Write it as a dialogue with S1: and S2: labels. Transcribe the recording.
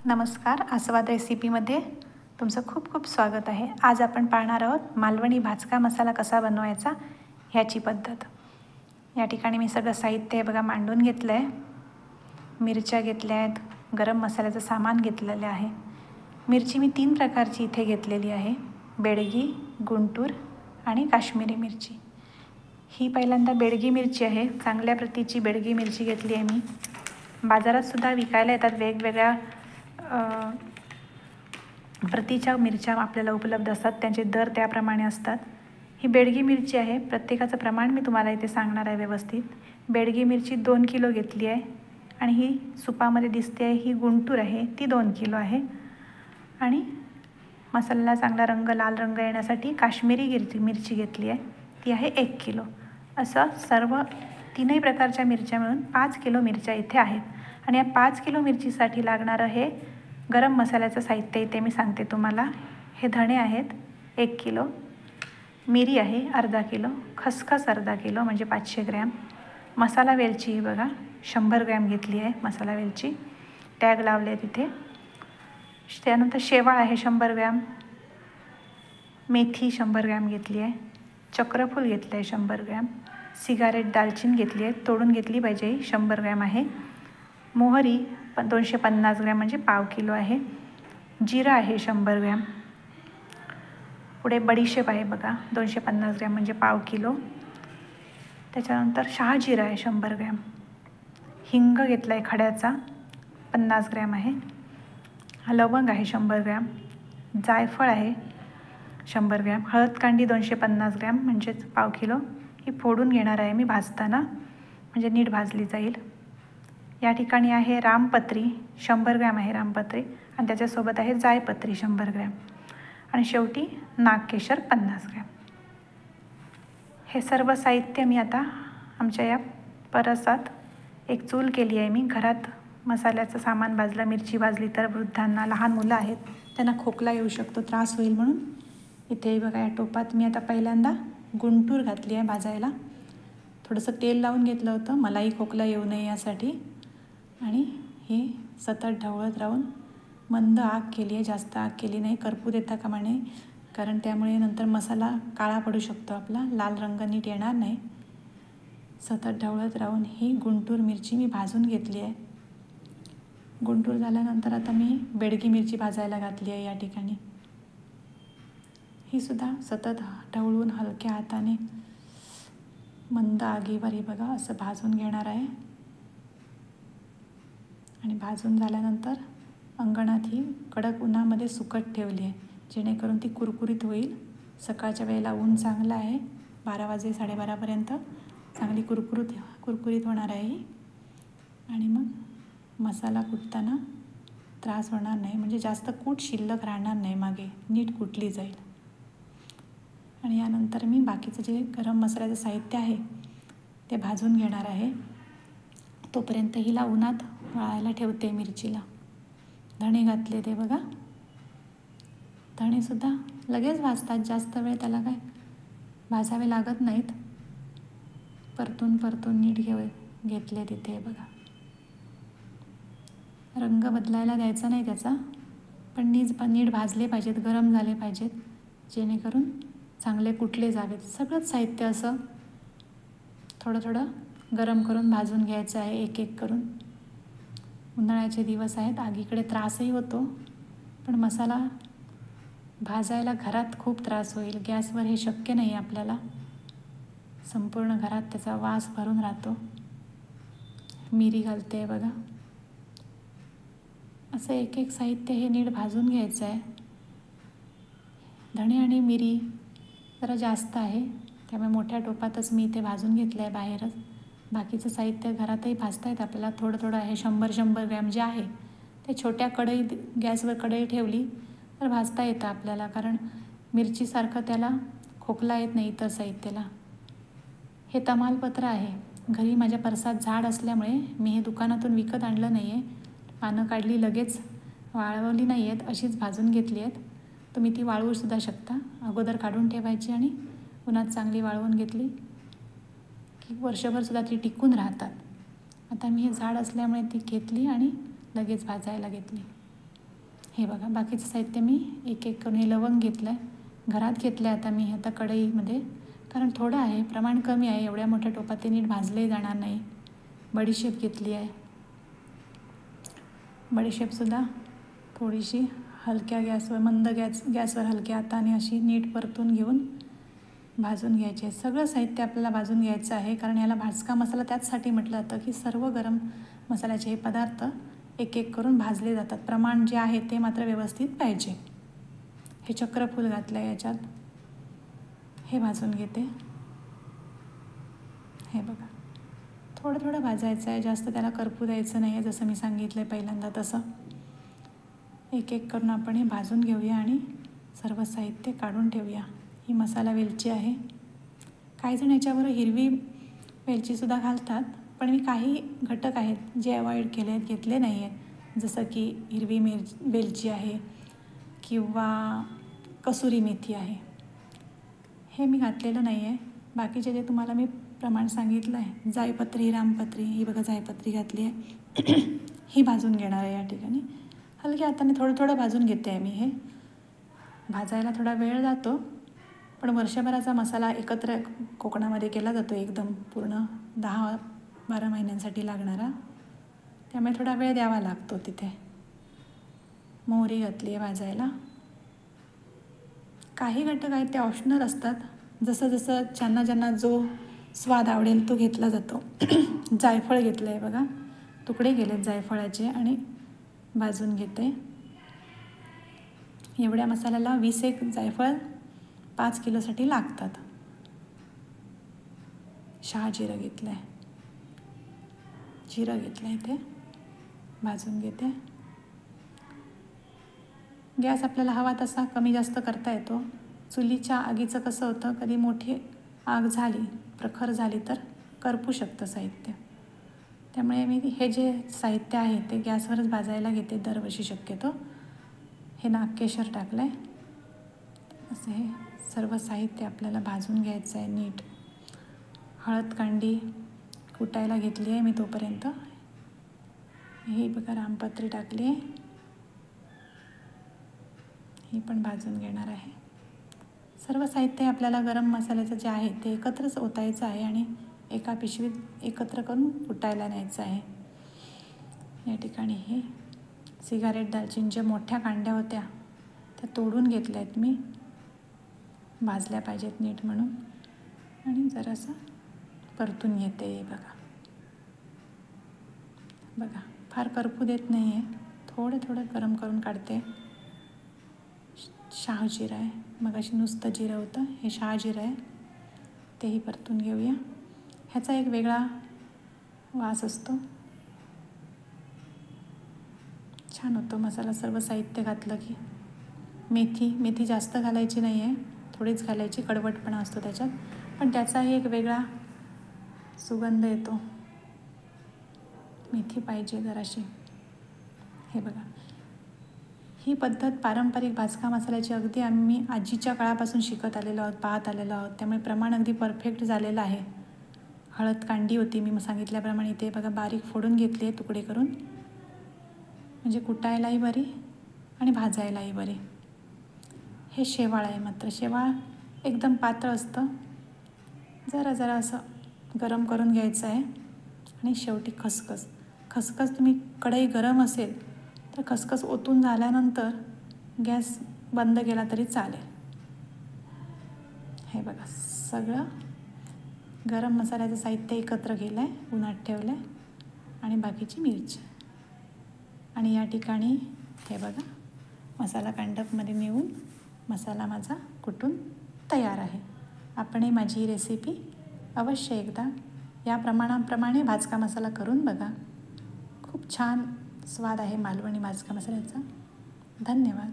S1: नमस्कार, आस्वाद रेसिपीमध्ये तुमचं खूप खूप स्वागत आहे. आज आपण पाहणार आहोत मालवणी भाजका मसाला कसा बनवायचा ह्याची पद्धत. या ठिकाणी मी सगळं साहित्य बघा मांडून घेतलं आहे. मिरच्या घेतल्या आहेत, गरम मसाल्याचं सामान घेतलेलं आहे. मिरची मी 3 प्रकारची इथे घेतलेली आहे, बेडगी, गुंटूर आणि काश्मीरी मिरची. ही पहिल्यांदा बेडगी मिरची आहे, चांगल्या प्रतीची बेडगी मिरची घेतली आहे मी. बाजारात सुद्धा विकायला येतात वेगवेगळ्या प्रतीच्या मिरच्या आपल्याला उपलब्ध असतात, त्यांचे दर त्याप्रमाणे असतात. ही बेडगी मिरची आहे, प्रत्येकाचं प्रमाण मी तुम्हाला इथे सांगणार आहे व्यवस्थित. बेडगी मिरची 2 किलो घेतली आहे आणि ही सुपामध्ये दिसते आहे ही गुंटूर आहे, ती 2 किलो आहे. आणि मसाल्याला चांगला रंग, लाल रंग येण्यासाठी काश्मीरी मिरची घेतली आहे, ती आहे 1 किलो. असं सर्व 3ही प्रकारच्या मिरच्या मिळून 5 किलो मिरच्या इथे आहेत. आणि या 5 किलो मिरचीसाठी लागणारं हे गरम मसाल्याचं साहित्य इथे मी सांगते तुम्हाला. हे धणे आहेत 1 किलो, मिरी आहे अर्धा किलो, खसखस अर्धा किलो म्हणजे 500 ग्रॅम, मसाला वेलची ही बघा 100 ग्रॅम घेतली आहे मसाला वेलची, टॅग लावले आहे तिथे. त्यानंतर शेवाळ आहे 100 ग्रॅम, मेथी 100 ग्रॅम घेतली आहे, चक्रफूल घेतलं आहे 100 ग्रॅम, सिगारेट दालचिनी घेतली आहे, तोडून घेतली पाहिजे, 100 ग्रॅम आहे. मोहरी 250 ग्रॅम म्हणजे पाव किलो आहे. जिरा आहे 100 ग्रॅम. पुढे बडीशेप आहे बघा 250 ग्रॅम म्हणजे पाव किलो. त्याच्यानंतर शहाजिरा आहे 100 ग्रॅम. हिंग घेतला आहे खड्याचा 50 ग्रॅम आहे. लवंग आहे 100 ग्रॅम. जायफळ आहे 100 ग्रॅम. हळद कांडी 250 ग्रॅम म्हणजेच पाव किलो. ही फोडून घेणार आहे मी भाजताना, म्हणजे नीट भाजली जाईल. या ठिकाणी आहे रामपत्री 100 ग्रॅम आहे रामपत्री, आणि त्याच्यासोबत आहे जायपत्री 100 ग्रॅम. आणि शेवटी नागकेशर 50 ग्रॅम. हे सर्व साहित्य मी आता आमच्या या परसात एक चूल केली आहे मी. घरात मसाल्याचं सामान भाजलं, मिरची भाजली तर वृद्धांना, लहान मुलं आहेत त्यांना खोकला येऊ शकतो, त्रास होईल म्हणून इथे बघा या टोपात मी आता पहिल्यांदा गुंटूर घातली आहे भाजायला. थोडंसं तेल लावून घेतलं होतं मलाही खोकला येऊ नये यासाठी. आणि हे सतत ढवळत राहून मंद आग केली आहे, जास्त आग केली नाही, करपू देता कामा नये, कारण त्यामुळे नंतर मसाला काळा पडू शकतो आपला, लाल रंग नीट येणार नाही. सतत ढवळत राहून ही गुंटूर मिरची मी भाजून घेतली आहे. गुंटूर झाल्यानंतर आता मी बेडगी मिरची भाजायला घातली आहे या ठिकाणी. ही सुद्धा सतत ढवळून हलक्या हाताने मंद आगीवर ही बघा असं भाजून घेणार आहे. आणि भाजून झाल्यानंतर अंगणात ही कडक उन्हामध्ये सुकत ठेवली आहे, जेणेकरून ती कुरकुरीत होईल. सकाळच्या वेळेला ऊन चांगलं आहे, 12 वाजे 12:30पर्यंत चांगली कुरकुरीत होणार आहे ही. आणि मग मसाला कुटताना त्रास होणार नाही, म्हणजे जास्त कूट शिल्लक राहणार नाही, मागे नीट कुटली जाईल. आणि यानंतर मी बाकीचं जे गरम मसाल्याचं साहित्य आहे ते भाजून घेणार आहे. तोपर्यंत हिला उन्हात वाळायला ठेवते मिरचीला. धणे घातले ते बघा, धणेसुद्धा लगेच भाजतात, जास्त वेळ त्याला काय भाजावे लागत नाहीत. परतून नीट घेतले तिथे बघा. रंग बदलायला द्यायचा नाही त्याचा, पण नीट भाजले पाहिजेत, गरम झाले पाहिजेत, जेणेकरून चांगले कुटले जावेत. सगळंच साहित्य असं थोडं गरम करून भाजून घ्यायचं आहे, एक एक करून. उन्हाळ्याचे दिवस आहेत, आगीकडे त्रासही होतो, पण मसाला भाजायला घरात खूप त्रास होईल. गॅसवर हे शक्य नाही आपल्याला, संपूर्ण घरात त्याचा वास भरून राहतो. मिरी घालते बघा. असं एक एक साहित्य हे नीट भाजून घ्यायचं आहे. धणे आणि मिरी जरा जास्त आहे, त्यामुळे मोठ्या टोपातच मी इथे भाजून घेतलं आहे बाहेरच. बाकीचं साहित्य घरातही भाजता येतं आपल्याला, थोडं आहे. 100 ग्रॅम जे आहे ते छोट्या गॅसवर कढई ठेवली तर भाजता येतं आपल्याला, कारण मिरचीसारखं त्याला खोकला येत नाही इतर साहित्याला. हे तमालपत्र आहे, घरी माझ्या परसात झाड असल्यामुळे मी हे दुकानातून विकत आणलं नाही आहे. पानं काढली, लगेच वाळवली नाही आहेत, अशीच भाजून घेतली आहेत. तुम्ही ती वाळवूसुद्धा शकता. अगोदर काढून ठेवायची आणि उन्हात चांगली वाळवून घेतली की वर्षभरसुद्धा ती टिकून राहतात. आता मी हे झाड असल्यामुळे ती घेतली आणि लगेच भाजायला घेतली. हे बघा बाकीचं साहित्य मी एक एक करून हे लवंग घेतलं आहे, घरात घेतलं आहे आता मी आता कढईमध्ये, कारण थोडं आहे, प्रमाण कमी आहे, एवढ्या मोठ्या टोपात ते नीट भाजले जाणार नाही. बडीशेप घेतली आहे, बडीशेपसुद्धा थोडीशी हलक्या गॅसवर मंद गॅसवर हलक्या हाताने अशी नीट परतून घेऊन भाजून घ्यायची आहे. सगळं साहित्य आपल्याला भाजून घ्यायचं आहे, कारण याला भाजका मसाला त्याचसाठी म्हटलं जातं की सर्व गरम मसाल्याचे हे पदार्थ एक एक करून भाजले जातात. प्रमाण जे आहे ते मात्र व्यवस्थित पाहिजे. हे चक्रफूल घातलं आहे याच्यात, हे भाजून घेते. हे बघा थोडं थोडं भाजायचं आहे, जास्त त्याला करपू द्यायचं नाही आहे, जसं मी सांगितलं आहे पहिल्यांदा तसं. एक एक करून आपण हे भाजून घेऊया आणि सर्व साहित्य काढून ठेवूया. ही मसाला वेलची आहे. काही जण याच्यावर हिरवी वेलचीसुद्धा घालतात, पण मी काही घटक आहेत जे अवॉइड केले आहेत, घेतले नाही आहेत, जसं की हिरवी वेलची आहे किंवा कसुरी मेथी आहे, हे मी घातलेलं नाही आहे. बाकीचे जे तुम्हाला मी प्रमाण सांगितलं आहे, जायपत्री, रामपत्री, ही बघा जायपत्री घातली आहे. ही भाजून घेणार आहे या ठिकाणी. हलक्या हाताने थोडं थोडं भाजून घेते आहे मी. हे भाजायला थोडा वेळ जातो, पण वर्षभराचा मसाला एकत्र कोकणामध्ये केला जातो, एकदम पूर्ण 10-12 महिन्यांसाठी लागणारा, त्यामुळे थोडा वेळ द्यावा लागतो तिथे. मोहरी घातली आहे भाजायला. काही घटक आहेत ते ऑप्शनल असतात, जसं जसं ज्यांना ज्यांना जो स्वाद आवडेल तो घेतला जातो. जायफळ घेतलं आहे बघा, तुकडे केलेत जायफळाचे आणि भाजून घेते. एवढ्या मसाल्याला 20 जायफळ 5 किलोसाठी लागतात. शहाजिरं घेतलं आहे, जिरं घेतलं आहे, ते भाजून घेते. गॅस आपल्याला हवा तसा कमी जास्त करता येतो. चुलीच्या आगीचं कसं होतं, कधी मोठी आग झाली, प्रखर झाली तर करपू शकतं साहित्य. त्यामुळे मी हे जे साहित्य आहे ते गॅसवरच भाजायला घेते दरवर्षी शक्यतो. हे नागकेशर टाकलं आहे. असं हे सर्व साहित्य आपल्याला भाजून घ्यायचं आहे नीट. हळद कांडी कुटायला घेतली आहे मी तोपर्यंत. ही बघा रामपत्री टाकली आहे, ही पण भाजून घेणार आहे. सर्व साहित्य आपल्याला गरम मसाल्याचं जे आहे ते एकत्रच ओतायचं आहे आणि एका पिशवीत एकत्र करून कुटायला न्यायचं आहे. या ठिकाणी हे सिगारेट दालचिनी ज्या मोठ्या कांड्या होत्या त्या तोडून घेतल्या आहेत मी, भाजल्या पाहिजेत नीट म्हणून, आणि जरासं परतून घेते. बघा बघा फार करपू देत नाही आहे, थोडं थोडं गरम करून काढते. शहाजिरं आहे, मग अशी नुसतं जिरं होतं, हे शहाजिरं आहे, तेही परतून घेऊया. ह्याचा एक वेगळा वास असतो, छान होतो मसाला सर्व साहित्य घातलं की. मेथी जास्त घालायची नाही आहे, थोडीच घालायची, कडवटपणा असतो त्याच्यात, पण त्याचाही एक वेगळा सुगंध येतो. मेथी पाहिजे जराशी. हे बघा ही पद्धत पारंपरिक भाजका मसाल्याची अगदी आम्ही आजीच्या काळापासून शिकत आलेलो आहोत, पाहत आलेलो आहोत, त्यामुळे प्रमाण अगदी परफेक्ट झालेलं आहे. हळद कांडी होती मी सांगितल्याप्रमाणे, ते बघा बारीक फोडून घेतली आहे तुकडे करून, म्हणजे कुटायलाही बरी आणि भाजायलाही बरी. हे शेवाळ आहे, मात्र शेवाळ एकदम पातळ असतं, जरा असं गरम करून घ्यायचं आहे. आणि शेवटी खसखस तुम्ही कढई गरम असेल तर खसखस ओतून झाल्यानंतर गॅस बंद केला तरी चालेल. हे बघा सगळं गरम मसाल्याचं साहित्य एकत्र केलं आहे, उन्हात ठेवलं आहे, आणि बाकीची मिरची. आणि या ठिकाणी हे बघा मसाला कांडपमध्ये नेऊन मसाला माझा कुटून तयार आहे. आपणही माझी ही रेसिपी अवश्य एकदा या प्रमाणाप्रमाणे भाजका मसाला करून बघा. खूप छान स्वाद आहे मालवणी भाजका मसाल्याचा. धन्यवाद.